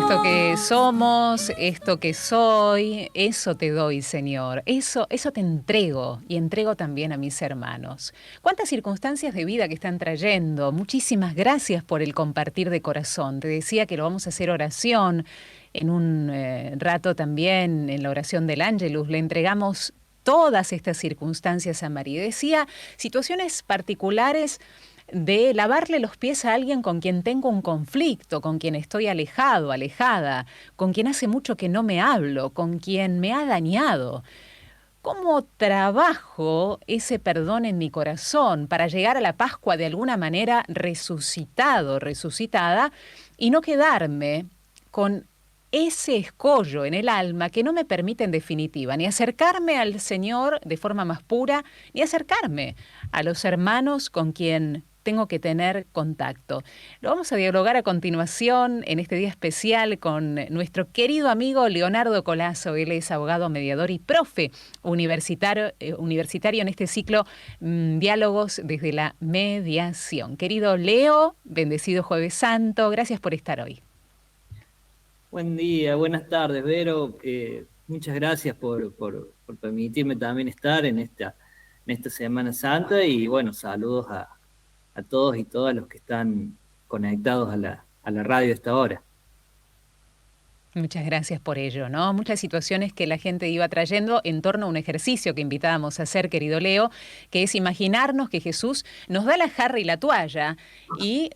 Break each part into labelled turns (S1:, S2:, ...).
S1: Esto que somos, esto que soy, eso te doy, Señor. Eso te entrego y entrego también a mis hermanos. ¿Cuántas circunstancias de vida que están trayendo? Muchísimas gracias por el compartir de corazón. Te decía que lo vamos a hacer oración en un rato también, en la oración del Ángelus. Le entregamos todas estas circunstancias a María. Decía situaciones particulares de lavarle los pies a alguien con quien tengo un conflicto, con quien estoy alejado, alejada, con quien hace mucho que no me hablo, con quien me ha dañado. ¿Cómo trabajo ese perdón en mi corazón para llegar a la Pascua de alguna manera resucitado, resucitada, y no quedarme con ese escollo en el alma que no me permite en definitiva ni acercarme al Señor de forma más pura, ni acercarme a los hermanos con quien tengo que tener contacto? Lo vamos a dialogar a continuación en este día especial con nuestro querido amigo Leonardo Colazo. Él es abogado, mediador y profe universitario en este ciclo Diálogos desde la Mediación. Querido Leo, bendecido Jueves Santo, gracias por estar hoy.
S2: Buen día, buenas tardes, Vero. Muchas gracias por permitirme también estar en esta Semana Santa y bueno, saludos a todos y todas los que están conectados a la radio a esta hora.
S1: Muchas gracias por ello, ¿no? Muchas situaciones que la gente iba trayendo en torno a un ejercicio que invitábamos a hacer, querido Leo, que es imaginarnos que Jesús nos da la jarra y la toalla y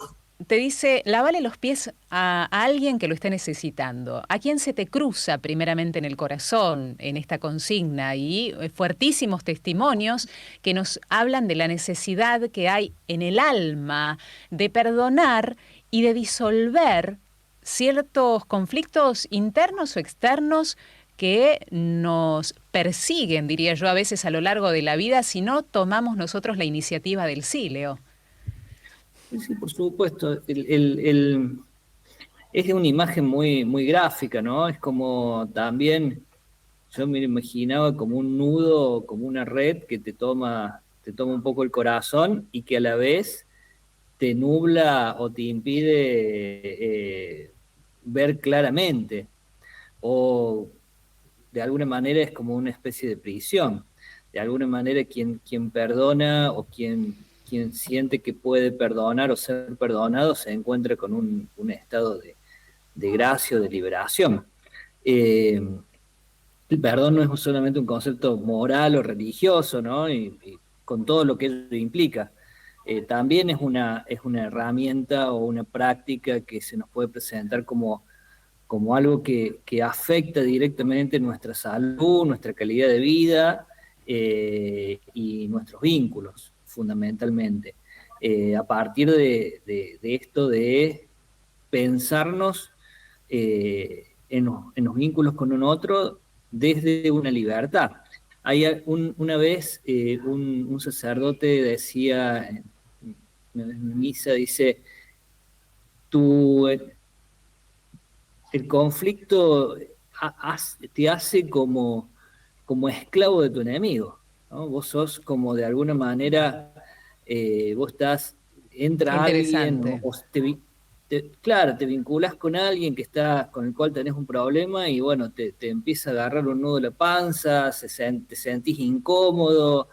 S1: te dice, lavale los pies a alguien que lo esté necesitando. ¿A quién se te cruza primeramente en el corazón en esta consigna? Y fuertísimos testimonios que nos hablan de la necesidad que hay en el alma de perdonar y de disolver ciertos conflictos internos o externos que nos persiguen, diría yo, a veces a lo largo de la vida si no tomamos nosotros la iniciativa del sí, Leo.
S2: Sí, por supuesto. Es una imagen muy, muy gráfica, ¿no? Es como también, yo me lo imaginaba como un nudo, como una red que te toma un poco el corazón y que a la vez te nubla o te impide ver claramente, o de alguna manera es como una especie de prisión. De alguna manera quien perdona o quien siente que puede perdonar o ser perdonado se encuentra con un estado de gracia o de liberación. Eh, el perdón no es solamente un concepto moral o religioso, ¿no? Y con todo lo que ello implica. También es una herramienta o una práctica que se nos puede presentar como algo que afecta directamente nuestra salud, nuestra calidad de vida y nuestros vínculos, fundamentalmente. A partir de esto de pensarnos en los vínculos con un otro desde una libertad. Una vez un sacerdote decía en misa, dice, tu, el conflicto te hace como esclavo de tu enemigo, ¿no? Vos sos como de alguna manera, vos
S1: Qué
S2: entra alguien,
S1: interesante.
S2: o claro, te vinculas con alguien con el cual tenés un problema y bueno, te empieza a agarrar un nudo de la panza, te sentís incómodo,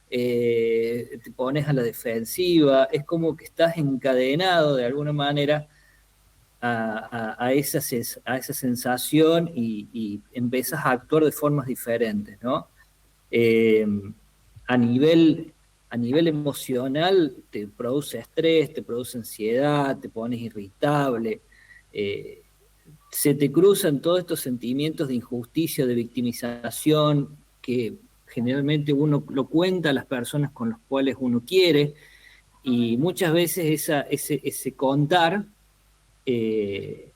S2: te pones a la defensiva, es como que estás encadenado de alguna manera a esa sensación y empiezas a actuar de formas diferentes, ¿no? Eh, a nivel, a nivel emocional te produce estrés, te produce ansiedad, te pones irritable, eh, se te cruzan todos estos sentimientos de injusticia, de victimización, que generalmente uno lo cuenta a las personas con las cuales uno quiere, y muchas veces ese contar eh,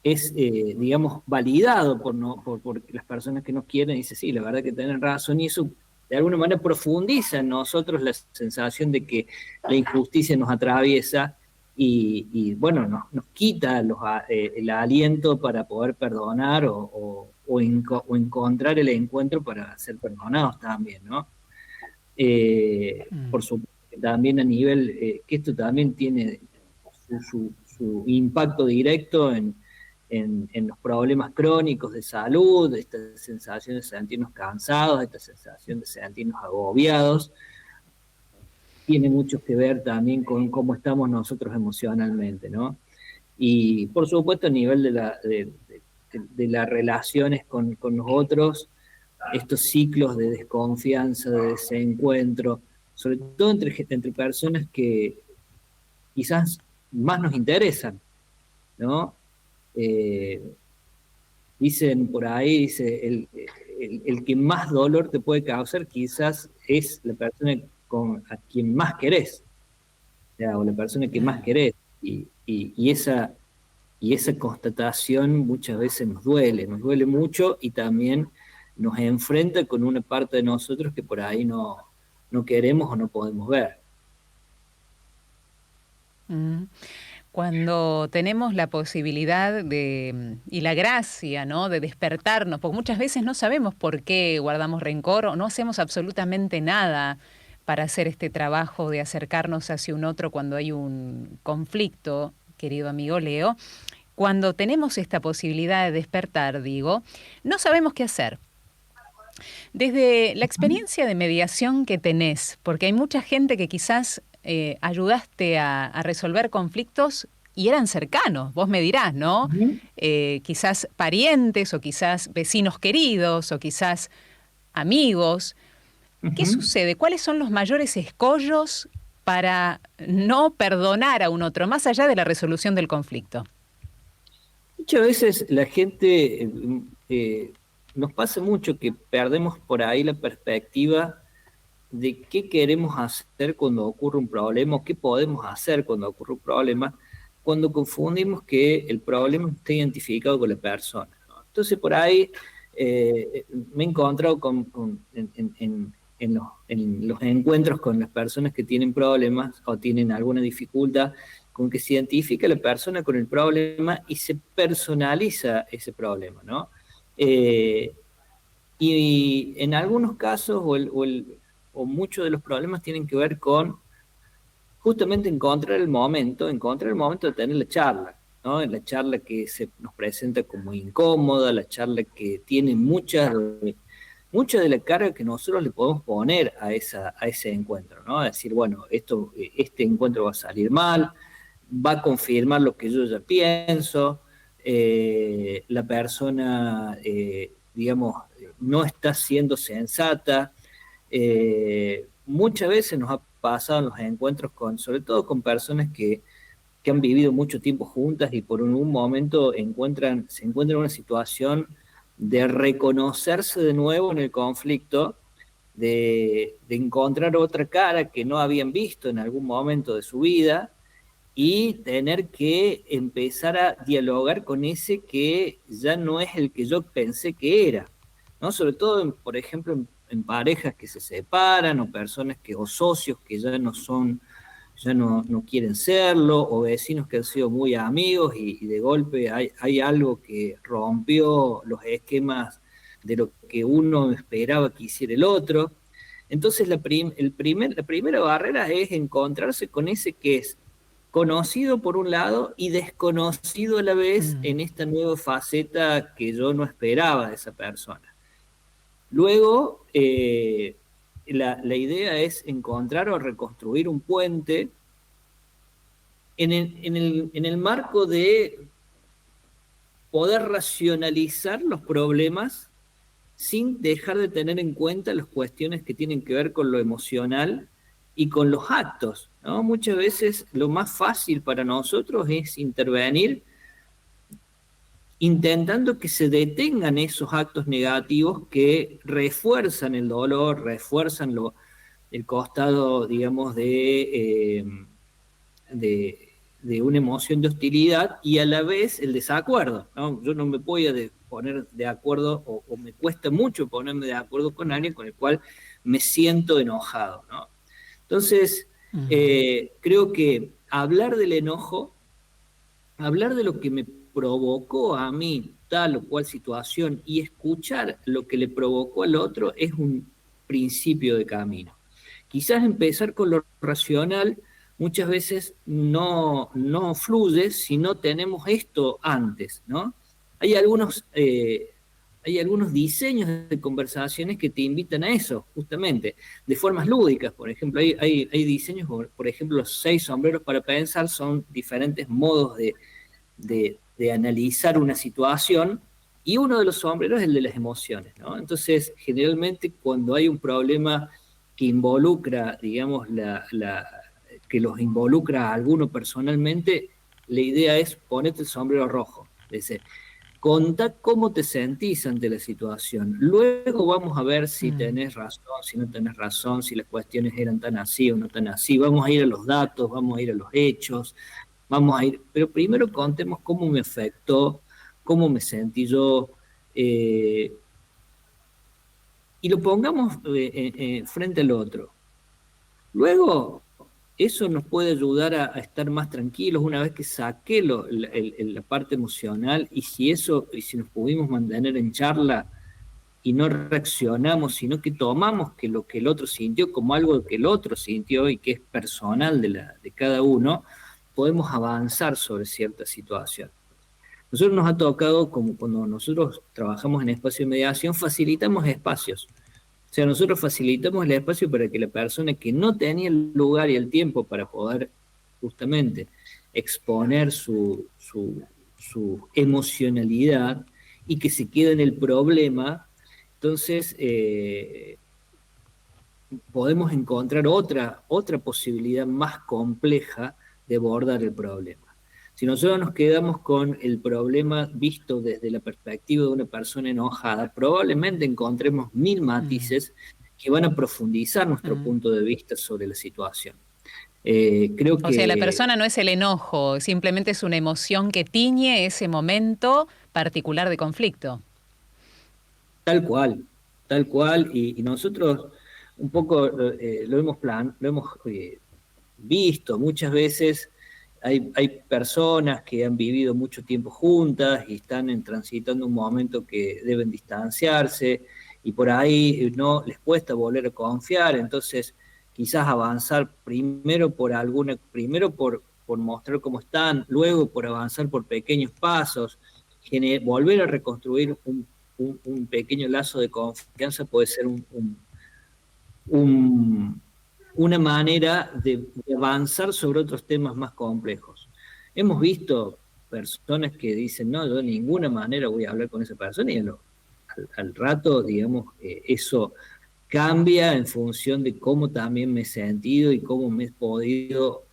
S2: es, digamos, validado por las personas que nos quieren, y dice, sí, la verdad que tienen razón, y eso de alguna manera profundiza en nosotros la sensación de que la injusticia nos atraviesa y bueno, nos quita el aliento para poder perdonar o encontrar el encuentro para ser perdonados también, ¿no? Por supuesto, también a nivel, que esto también tiene su impacto directo en los problemas crónicos de salud, esta sensación de sentirnos cansados, esta sensación de sentirnos agobiados, tiene mucho que ver también con cómo estamos nosotros emocionalmente, ¿no? Y por supuesto a nivel de las relaciones con los otros, estos ciclos de desconfianza, de desencuentro, sobre todo entre personas que quizás más nos interesan, ¿no? Dicen por ahí, dice, el que más dolor te puede causar quizás es la persona a quien más querés, o la persona que más querés, y esa constatación muchas veces nos duele mucho y también nos enfrenta con una parte de nosotros que por ahí no queremos o no podemos ver.
S1: Cuando tenemos la posibilidad y la gracia, ¿no?, de despertarnos, porque muchas veces no sabemos por qué guardamos rencor o no hacemos absolutamente nada para hacer este trabajo de acercarnos hacia un otro cuando hay un conflicto, querido amigo Leo. Cuando tenemos esta posibilidad de despertar, digo, no sabemos qué hacer. Desde la experiencia de mediación que tenés, porque hay mucha gente que quizás ayudaste a resolver conflictos y eran cercanos, vos me dirás, ¿no? Quizás parientes o quizás vecinos queridos o quizás amigos. ¿Qué sucede? ¿Cuáles son los mayores escollos para no perdonar a un otro, más allá de la resolución del conflicto?
S2: Muchas veces la gente, nos pasa mucho que perdemos por ahí la perspectiva de qué queremos hacer cuando ocurre un problema, o qué podemos hacer cuando ocurre un problema, cuando confundimos que el problema está identificado con la persona, ¿no? Entonces por ahí me he encontrado en los encuentros con las personas que tienen problemas o tienen alguna dificultad, con que se identifica la persona con el problema y se personaliza ese problema, ¿no? Y en algunos casos, o muchos de los problemas tienen que ver con justamente encontrar el momento de tener la charla, ¿no? La charla que se nos presenta como incómoda, la charla que tiene mucha de la carga que nosotros le podemos poner a ese encuentro, ¿no? Decir, bueno, este encuentro va a salir mal, va a confirmar lo que yo ya pienso, la persona, digamos, no está siendo sensata. Muchas veces nos ha pasado en los encuentros sobre todo con personas que han vivido mucho tiempo juntas y por un momento se encuentran en una situación de reconocerse de nuevo en el conflicto, de encontrar otra cara que no habían visto en algún momento de su vida y tener que empezar a dialogar con ese que ya no es el que yo pensé que era, ¿no? Sobre todo, por ejemplo, en parejas que se separan, o personas o socios que ya no quieren serlo, o vecinos que han sido muy amigos y de golpe hay algo que rompió los esquemas de lo que uno esperaba que hiciera el otro. Entonces la primera barrera es encontrarse con ese que es conocido por un lado y desconocido a la vez en esta nueva faceta que yo no esperaba de esa persona. Luego, la idea es encontrar o reconstruir un puente en el marco de poder racionalizar los problemas sin dejar de tener en cuenta las cuestiones que tienen que ver con lo emocional y con los actos, ¿no? Muchas veces lo más fácil para nosotros es intervenir intentando que se detengan esos actos negativos que refuerzan el dolor, refuerzan el costado, digamos, de una emoción de hostilidad y a la vez el desacuerdo, ¿no? Yo no me puedo poner de acuerdo, o me cuesta mucho ponerme de acuerdo con alguien con el cual me siento enojado, ¿no? Entonces, creo que hablar del enojo, hablar de lo que me provocó a mí tal o cual situación y escuchar lo que le provocó al otro es un principio de camino. Quizás empezar con lo racional muchas veces no fluye si no tenemos esto antes, ¿no? hay algunos, hay algunos diseños de conversaciones que te invitan a eso, justamente, de formas lúdicas. Por ejemplo, hay diseños, por ejemplo, los 6 sombreros para pensar son diferentes modos de analizar una situación, y uno de los sombreros es el de las emociones, ¿no? Entonces, generalmente cuando hay un problema que involucra, digamos, que los involucra a alguno personalmente, la idea es ponerte el sombrero rojo. Dice, contá cómo te sentís ante la situación. Luego vamos a ver si tenés razón, si no tenés razón, si las cuestiones eran tan así o no tan así. Vamos a ir a los datos, vamos a ir a los hechos, vamos a ir, pero primero contemos cómo me afectó, cómo me sentí yo, eh, y lo pongamos frente al otro. Luego, eso nos puede ayudar a estar más tranquilos una vez que saqué la parte emocional, y si nos pudimos mantener en charla y no reaccionamos, sino que tomamos que lo que el otro sintió como algo que el otro sintió y que es personal de cada uno, podemos avanzar sobre cierta situación. Nosotros nos ha tocado, como cuando nosotros trabajamos en espacio de mediación, facilitamos espacios. O sea, nosotros facilitamos el espacio para que la persona que no tenía el lugar y el tiempo para poder justamente exponer su emocionalidad y que se quede en el problema, entonces podemos encontrar otra posibilidad más compleja de abordar el problema. Si nosotros nos quedamos con el problema visto desde la perspectiva de una persona enojada, probablemente encontremos 1000 matices que van a profundizar nuestro punto de vista sobre la situación. Creo
S1: O sea, la
S2: que
S1: persona no es el enojo, simplemente es una emoción que tiñe ese momento particular de conflicto.
S2: tal cual, tal cual, y nosotros un poco lo hemos visto muchas veces. Hay personas que han vivido mucho tiempo juntas y están transitando un momento que deben distanciarse, y por ahí no les cuesta volver a confiar. Entonces quizás avanzar primero por mostrar cómo están, luego por avanzar por pequeños pasos, volver a reconstruir un pequeño lazo de confianza puede ser un, una manera de avanzar sobre otros temas más complejos. Hemos visto personas que dicen, no, yo de ninguna manera voy a hablar con esa persona, y al rato, digamos, eso cambia en función de cómo también me he sentido y cómo me he podido,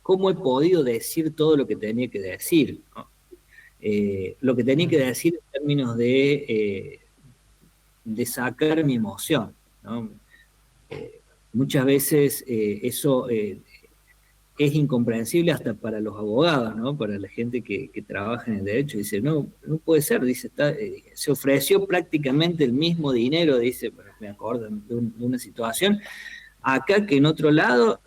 S2: cómo he podido decir todo lo que tenía que decir, ¿no? Lo que tenía que decir en términos de sacar mi emoción, ¿no? Muchas veces eso es incomprensible hasta para los abogados, ¿no? Para la gente que trabaja en el derecho. Dice, no, no puede ser, dice, se ofreció prácticamente el mismo dinero, dice, bueno, me acuerdo de una situación, acá que en otro lado,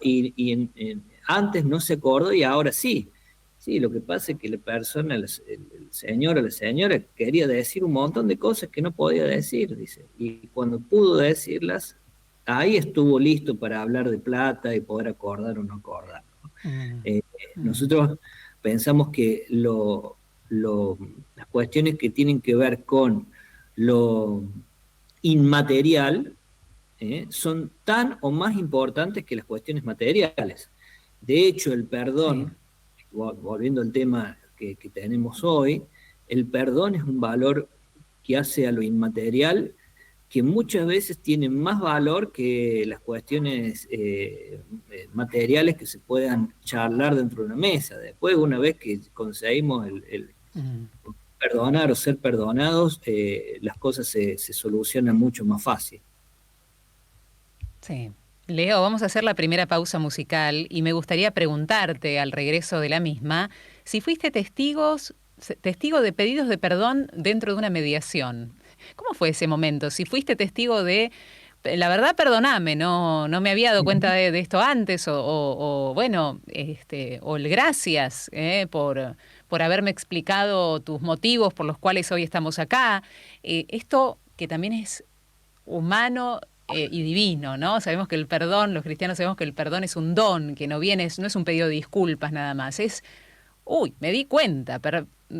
S2: antes no se acordó y ahora sí. Sí, lo que pasa es que la persona, el señor o la señora, quería decir un montón de cosas que no podía decir, dice, y cuando pudo decirlas, ahí estuvo listo para hablar de plata y poder acordar o no acordar. Eh, Nosotros pensamos que las cuestiones que tienen que ver con lo inmaterial son tan o más importantes que las cuestiones materiales. De hecho, el
S1: Sí.
S2: perdón, volviendo al tema que tenemos hoy, el perdón es un valor que hace a lo inmaterial, que muchas veces tienen más valor que las cuestiones materiales que se puedan charlar dentro de una mesa. Después, una vez que conseguimos el perdonar o ser perdonados, las cosas se solucionan mucho más fácil.
S1: Sí. Leo, vamos a hacer la primera pausa musical y me gustaría preguntarte al regreso de la misma si fuiste testigo de pedidos de perdón dentro de una mediación. ¿Cómo fue ese momento? Si fuiste testigo de, la verdad, perdóname, no me había dado cuenta de esto antes, o, bueno, o el gracias por haberme explicado tus motivos por los cuales hoy estamos acá. Esto que también es humano y divino, ¿no? Sabemos que el perdón, los cristianos sabemos que el perdón es un don, que no es un pedido de disculpas nada más, es, uy, me di cuenta,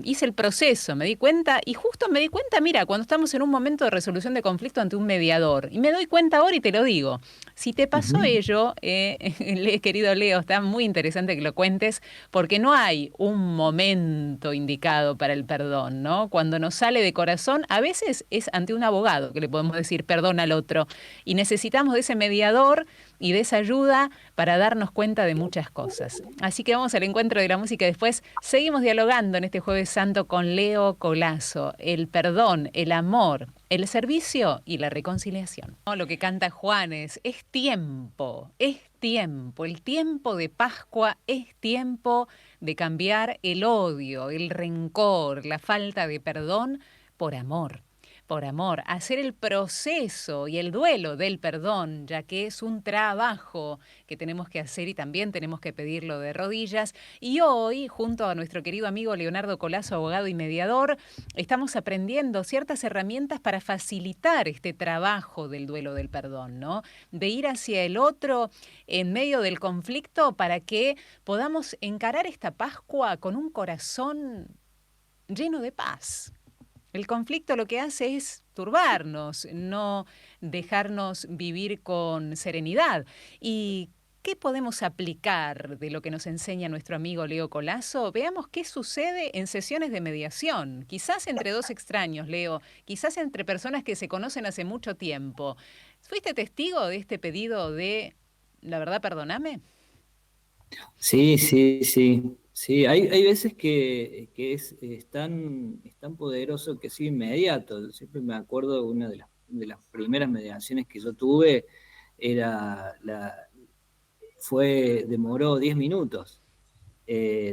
S1: hice el proceso, me di cuenta, y justo me di cuenta, mira, cuando estamos en un momento de resolución de conflicto ante un mediador, y me doy cuenta ahora y te lo digo, si te pasó
S2: Ujú.
S1: ello, querido Leo, está muy interesante que lo cuentes, porque no hay un momento indicado para el perdón, ¿no? Cuando nos sale de corazón, a veces es ante un abogado que le podemos decir perdón al otro, y necesitamos de ese mediador y de esa ayuda para darnos cuenta de muchas cosas. Así que vamos al encuentro de la música y después seguimos dialogando en este Jueves Santo con Leo Colazo, el perdón, el amor, el servicio y la reconciliación. No, lo que canta Juanes, es tiempo, es tiempo, el tiempo de Pascua es tiempo de cambiar el odio, el rencor, la falta de perdón por amor, por amor, hacer el proceso y el duelo del perdón, ya que es un trabajo que tenemos que hacer y también tenemos que pedirlo de rodillas. Y hoy, junto a nuestro querido amigo Leonardo Colazo, abogado y mediador, estamos aprendiendo ciertas herramientas para facilitar este trabajo del duelo del perdón, ¿no? De ir hacia el otro en medio del conflicto para que podamos encarar esta Pascua con un corazón lleno de paz. El conflicto lo que hace es turbarnos, no dejarnos vivir con serenidad. ¿Y qué podemos aplicar de lo que nos enseña nuestro amigo Leo Colazo? Veamos qué sucede en sesiones de mediación, quizás entre dos extraños, Leo, quizás entre personas que se conocen hace mucho tiempo. ¿Fuiste testigo de este pedido de, la verdad, perdóname?
S2: Sí, sí, sí. Sí, hay veces que es tan poderoso que es inmediato. Siempre me acuerdo de una de las primeras mediaciones que yo tuve, era demoró 10 minutos.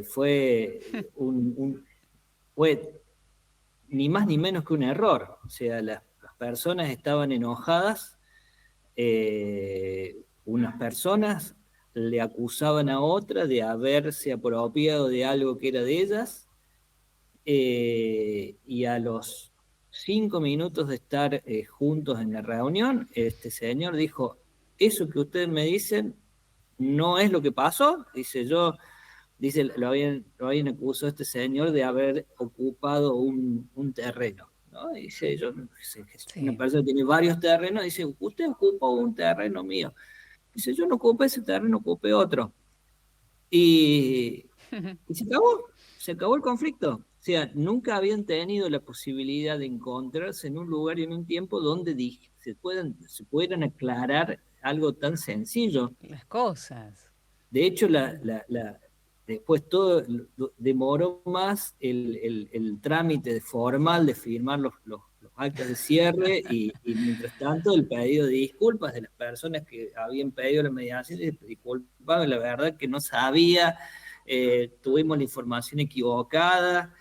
S2: Fue ni más ni menos que un error. O sea, las personas estaban enojadas, unas personas le acusaban a otra de haberse apropiado de algo que era de ellas, y a los 5 minutos de estar juntos en la reunión, este señor dijo: eso que ustedes me dicen no es lo que pasó. Dice, lo habían acusado a este señor de haber ocupado un terreno, ¿no? Dice, una
S1: Sí.
S2: persona que tiene varios terrenos, dice, usted ocupó un terreno mío. Dice, yo no ocupé ese terreno, ocupé otro. Y, y se acabó el conflicto. O sea, nunca habían tenido la posibilidad de encontrarse en un lugar y en un tiempo donde se puedan aclarar algo tan sencillo.
S1: Las cosas.
S2: De hecho, después todo demoró más el trámite formal de firmar los actas de cierre, y mientras tanto el pedido de disculpas de las personas que habían pedido la mediación. Disculpame, la verdad que no sabía, tuvimos la información equivocada.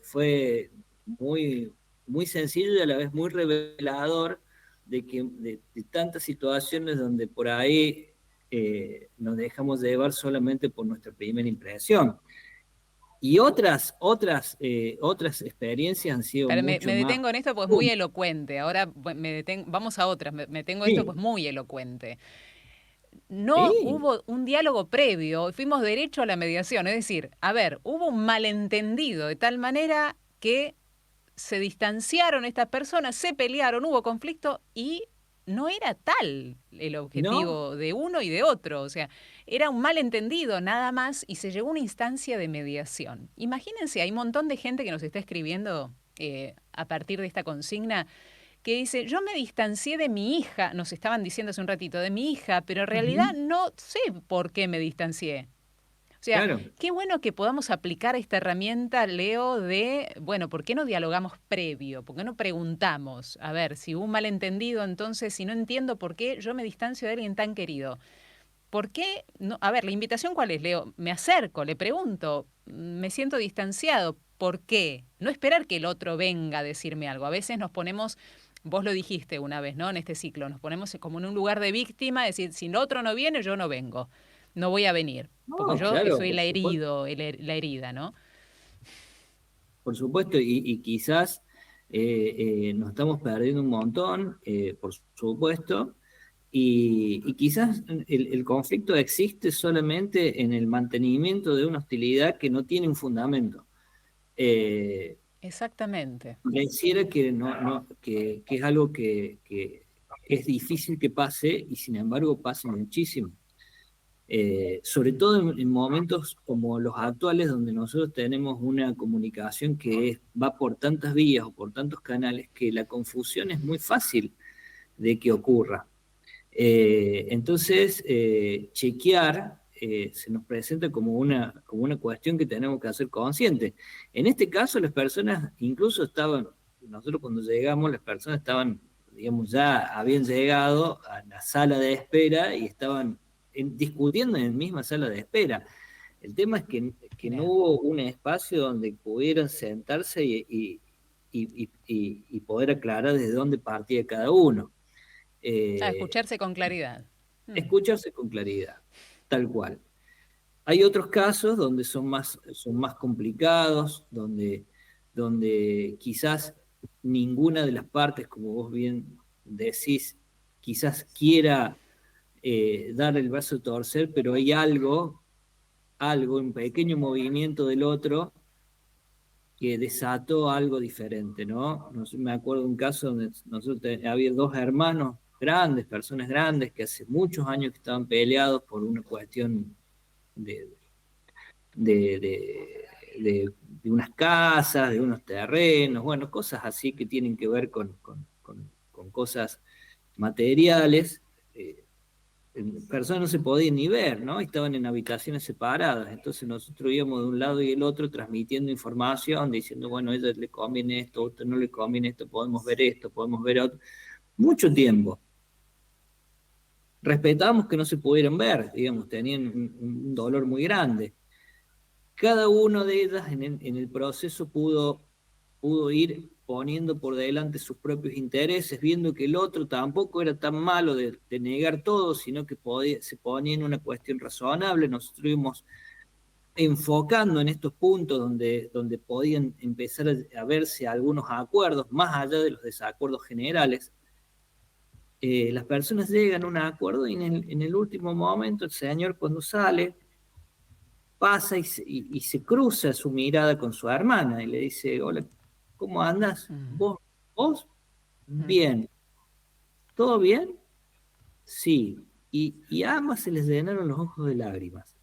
S2: Fue muy, muy sencillo y a la vez muy revelador de tantas situaciones donde por ahí nos dejamos llevar solamente por nuestra primera impresión. Y otras experiencias han sido
S1: Pero me
S2: mucho más.
S1: detengo en esto pues muy elocuente. Ahora vamos a otras. Me detengo en esto
S2: Sí,
S1: pues muy elocuente. No
S2: sí,
S1: hubo un diálogo previo, fuimos derecho a la mediación. Es decir, a ver, hubo un malentendido de tal manera que se distanciaron estas personas, se pelearon, hubo conflicto y no era tal el
S2: ¿no?
S1: objetivo de uno y de otro. O sea, era un malentendido nada más y se llegó a una instancia de mediación. Imagínense, hay un montón de gente que nos está escribiendo a partir de esta consigna que dice, yo me distancié de mi hija, nos estaban diciendo hace un ratito, de mi hija, pero en realidad
S2: Ujú,
S1: no sé por qué me distancié. O sea,
S2: claro.
S1: qué bueno que podamos aplicar esta herramienta, Leo, de, bueno, ¿por qué no dialogamos previo? ¿Por qué no preguntamos? A ver, si hubo un malentendido, entonces, si no entiendo por qué yo me distancio de alguien tan querido. ¿Por qué? No, a ver, la invitación cuál es, Leo. Me acerco, le pregunto, me siento distanciado. ¿Por qué? No esperar que el otro venga a decirme algo. A veces nos ponemos, vos lo dijiste una vez, ¿no? En este ciclo, nos ponemos como en un lugar de víctima, decir, si el otro no viene, yo no vengo. No voy a venir, porque
S2: No,
S1: yo
S2: claro,
S1: soy la herido, la herida, ¿no?
S2: por supuesto, y quizás nos estamos perdiendo un montón, por supuesto, y quizás el conflicto existe solamente en el mantenimiento de una hostilidad que no tiene un fundamento.
S1: Exactamente.
S2: Pareciera que, que es algo que es difícil que pase y sin embargo pasa muchísimo. Sobre todo en momentos como los actuales, donde nosotros tenemos una comunicación va por tantas vías o por tantos canales que la confusión es muy fácil de que ocurra. Entonces, chequear se nos presenta como una cuestión que tenemos que hacer consciente. En este caso, las personas incluso nosotros cuando llegamos, las personas estaban, digamos, ya habían llegado a la sala de espera y estaban discutiendo en la misma sala de espera. El tema es que no
S1: Bien.
S2: hubo un espacio donde pudieran sentarse y poder aclarar desde dónde partía cada uno. Eh,
S1: Escucharse con claridad. Mm.
S2: Escucharse con claridad, tal cual. Hay otros casos donde son más complicados, donde quizás ninguna de las partes, como vos bien decís, quizás quiera dar el brazo a torcer, pero hay un pequeño movimiento del otro que desató algo diferente, ¿no? Me acuerdo de un caso donde había dos hermanos grandes, personas grandes, que hace muchos años que estaban peleados por una cuestión de, de, de, de unas casas, de unos terrenos, bueno, cosas así que tienen que ver con cosas materiales. Personas no se podían ni ver, ¿no? Estaban en habitaciones separadas, entonces nosotros íbamos de un lado y el otro transmitiendo información, diciendo, bueno, a ella le conviene esto, a usted no le conviene esto, podemos ver otro. Mucho tiempo. Respetábamos que no se pudieran ver, digamos, tenían un dolor muy grande. Cada una de ellas en el proceso pudo ir poniendo por delante sus propios intereses, viendo que el otro tampoco era tan malo de negar todo, sino que se ponía en una cuestión razonable. Nosotros íbamos enfocando en estos puntos donde podían empezar a verse algunos acuerdos, más allá de los desacuerdos generales. Las personas llegan a un acuerdo y en el último momento el señor cuando sale pasa y se cruza su mirada con su hermana y le dice, hola, ¿cómo andas?
S1: Mm.
S2: ¿Vos?
S1: Mm.
S2: Bien. ¿Todo bien? Sí. Y a ambas se les llenaron los ojos de lágrimas.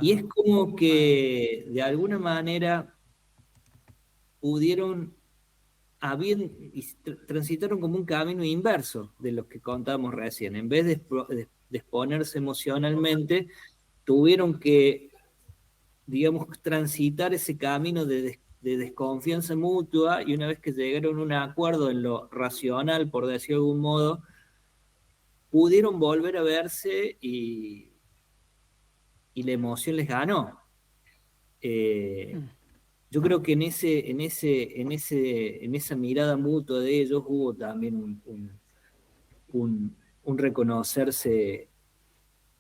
S2: Y es
S1: Ah,
S2: como
S1: wow.
S2: que de alguna manera pudieron, transitaron como un camino inverso de los que contábamos recién. En vez de exponerse emocionalmente, tuvieron que digamos, transitar ese camino de desconfianza mutua y una vez que llegaron a un acuerdo en lo racional, por decirlo de algún modo, pudieron volver a verse y la emoción les ganó. Eh,
S1: Mm.
S2: yo creo que en esa mirada mutua de ellos hubo también un reconocerse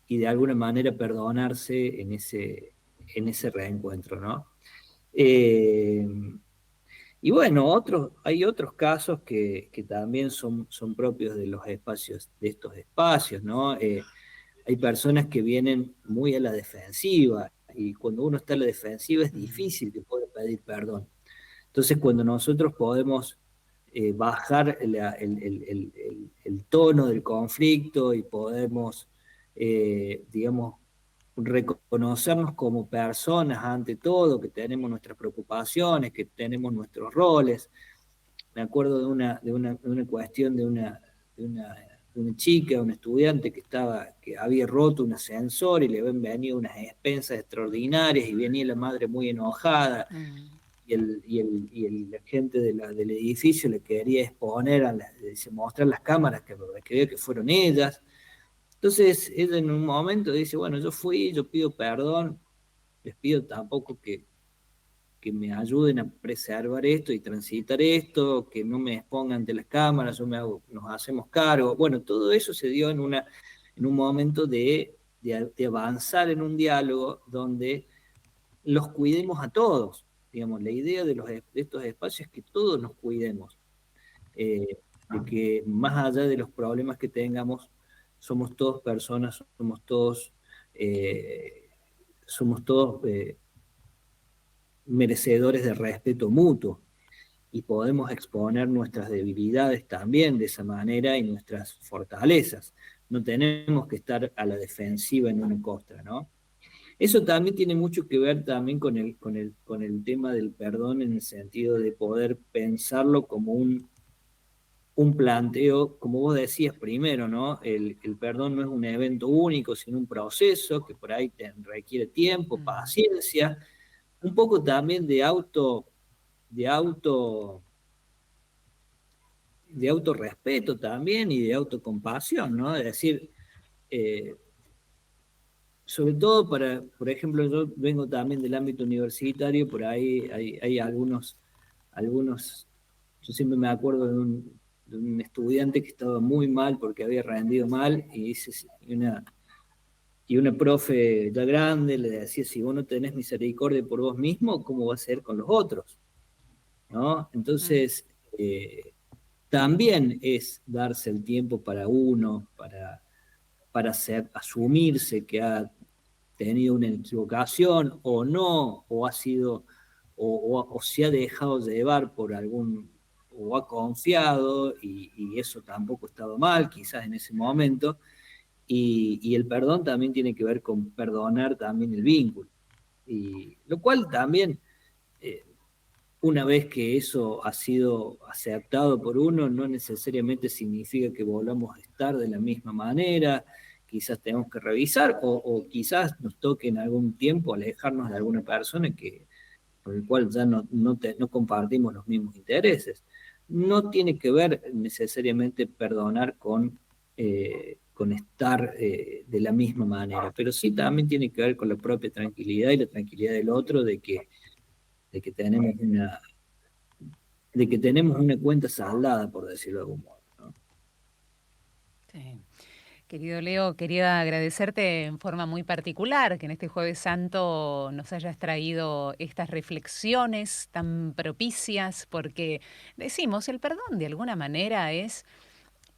S2: y de alguna manera perdonarse en ese reencuentro, ¿no? Eh, Y bueno, hay otros casos que también son propios de los espacios, de estos espacios, ¿no? Hay personas que vienen muy a la defensiva y cuando uno está a la defensiva es
S1: Mm.
S2: difícil que pueda pedir perdón. Entonces, cuando nosotros podemos bajar el tono del conflicto y podemos, digamos, reconocernos como personas ante todo, que tenemos nuestras preocupaciones, que tenemos nuestros roles. Me acuerdo de una cuestión de una chica, una estudiante que había roto un ascensor y le habían venido unas expensas extraordinarias y venía la madre muy enojada
S1: Mm.
S2: la gente del edificio le quería exponer, mostrar las cámaras que veía que fueron ellas. Entonces ella en un momento dice, bueno, yo fui, yo pido perdón, les pido tampoco que me ayuden a preservar esto y transitar esto, que no me expongan ante las cámaras, nos hacemos cargo. Bueno, todo eso se dio en un momento de avanzar en un diálogo donde los cuidemos a todos. Digamos, la idea de estos espacios es que todos nos cuidemos, de que más allá de los problemas que tengamos, somos todos personas, eh, somos todos merecedores de respeto mutuo y podemos exponer nuestras debilidades también de esa manera y nuestras fortalezas. No tenemos que estar a la defensiva en una costra, ¿no? Eso también tiene mucho que ver también con el tema del perdón en el sentido de poder pensarlo como un planteo, como vos decías primero, ¿no? El perdón no es un evento único, sino un proceso que por ahí requiere tiempo, paciencia, un poco también de auto, de autorrespeto también y de autocompasión, ¿no? Es decir, eh, sobre todo para, por ejemplo, yo vengo también del ámbito universitario, por ahí hay algunos, yo siempre me acuerdo de un estudiante que estaba muy mal porque había rendido mal y una profe ya grande le decía, si vos no tenés misericordia por vos mismo, ¿cómo va a ser con los otros? ¿No? Entonces, también es darse el tiempo para uno, para asumirse que ha tenido una equivocación o no, o ha sido, o se ha dejado llevar por algún, o ha confiado, y eso tampoco ha estado mal, quizás en ese momento, y el perdón también tiene que ver con perdonar también el vínculo, y lo cual también, eh, una vez que eso ha sido aceptado por uno, no necesariamente significa que volvamos a estar de la misma manera, quizás tenemos que revisar o quizás nos toque en algún tiempo alejarnos de alguna persona con el cual ya no compartimos los mismos intereses. No tiene que ver necesariamente perdonar con estar de la misma manera, pero sí también tiene que ver con la propia tranquilidad y la tranquilidad del otro de que tenemos una cuenta saldada, por decirlo de algún modo, ¿no?
S1: Sí. Querido Leo, quería agradecerte en forma muy particular que en este Jueves Santo nos hayas traído estas reflexiones tan propicias, porque decimos, el perdón de alguna manera es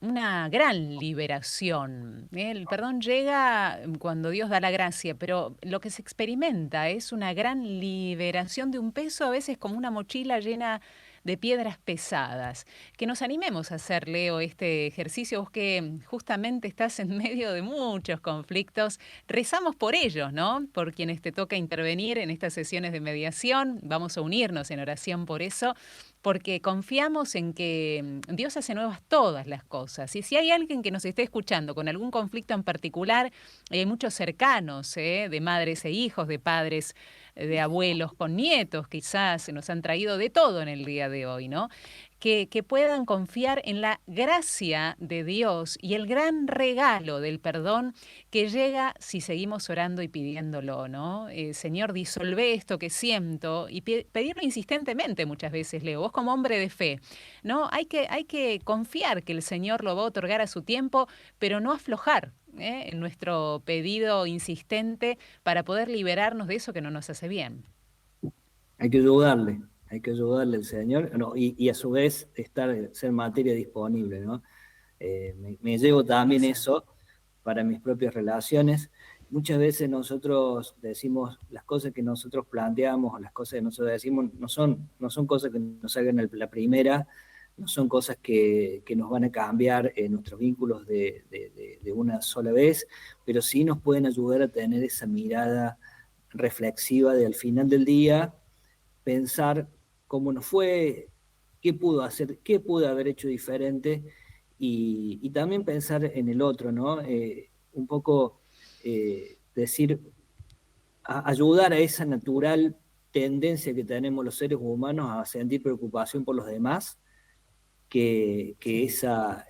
S1: una gran liberación, ¿eh? El perdón llega cuando Dios da la gracia, pero lo que se experimenta es una gran liberación de un peso, a veces como una mochila llena de piedras pesadas. Que nos animemos a hacer, Leo, este ejercicio, vos que justamente estás en medio de muchos conflictos, rezamos por ellos, ¿no? Por quienes te toca intervenir en estas sesiones de mediación, vamos a unirnos en oración por eso, porque confiamos en que Dios hace nuevas todas las cosas. Y si hay alguien que nos esté escuchando con algún conflicto en particular, hay muchos cercanos, de madres e hijos, de padres, de abuelos con nietos, quizás nos han traído de todo en el día de hoy, ¿no? Que puedan confiar en la gracia de Dios y el gran regalo del perdón que llega si seguimos orando y pidiéndolo, ¿no? Señor, disolvé esto que siento y pedirlo insistentemente muchas veces, Leo, vos como hombre de fe, ¿no? Hay que confiar que el Señor lo va a otorgar a su tiempo, pero no aflojar, en nuestro pedido insistente para poder liberarnos de eso que no nos hace bien.
S2: Hay que ayudarle al Señor, no, y a su vez ser materia disponible, ¿no? Me llevo también eso para mis propias relaciones. Muchas veces nosotros decimos las cosas que nosotros planteamos, las cosas que nosotros decimos, no son cosas que nos salgan a la primera, no son cosas que nos van a cambiar nuestros vínculos de una sola vez, pero sí nos pueden ayudar a tener esa mirada reflexiva de al final del día, pensar cómo nos fue, qué pudo hacer, qué pudo haber hecho diferente y también pensar en el otro, ¿no? Un poco decir, ayudar a esa natural tendencia que tenemos los seres humanos a sentir preocupación por los demás, que esa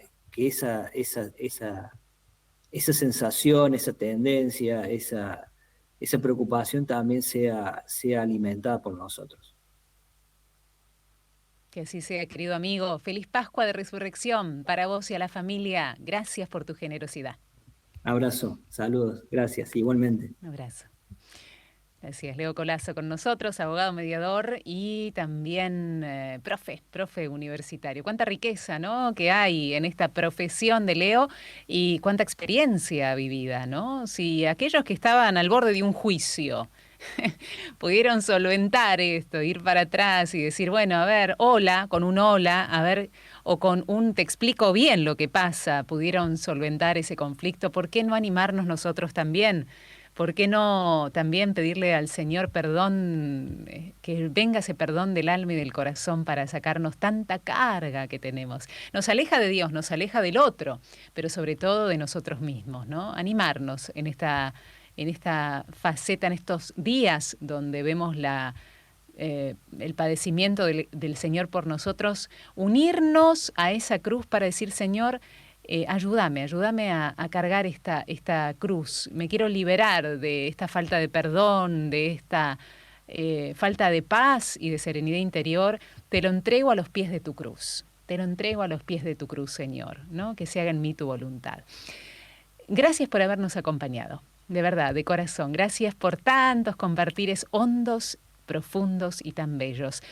S2: sensación, esa tendencia, esa preocupación también sea alimentada por nosotros.
S1: Que así sea, querido amigo. Feliz Pascua de Resurrección para vos y a la familia. Gracias por tu generosidad.
S2: Abrazo, saludos, gracias, igualmente.
S1: Un abrazo. Así es, Leo Colazo con nosotros, abogado mediador y también profe universitario. Cuánta riqueza, ¿no?, que hay en esta profesión de Leo y cuánta experiencia vivida, ¿no? Si aquellos que estaban al borde de un juicio pudieron solventar esto, ir para atrás y decir, bueno, a ver, hola, con un hola, a ver, o con un te explico bien lo que pasa, pudieron solventar ese conflicto, ¿por qué no animarnos nosotros también? ¿Por qué no también pedirle al Señor perdón, que venga ese perdón del alma y del corazón para sacarnos tanta carga que tenemos? Nos aleja de Dios, nos aleja del otro, pero sobre todo de nosotros mismos, ¿no? Animarnos en esta faceta, en estos días donde vemos el padecimiento del Señor por nosotros, unirnos a esa cruz para decir, Señor, ayúdame a cargar esta cruz. Me quiero liberar de esta falta de perdón, de esta falta de paz y de serenidad interior. Te lo entrego a los pies de tu cruz. Te lo entrego a los pies de tu cruz, Señor, ¿no? Que se haga en mí tu voluntad. Gracias por habernos acompañado, de verdad, de corazón. Gracias por tantos compartires hondos, profundos y tan bellos.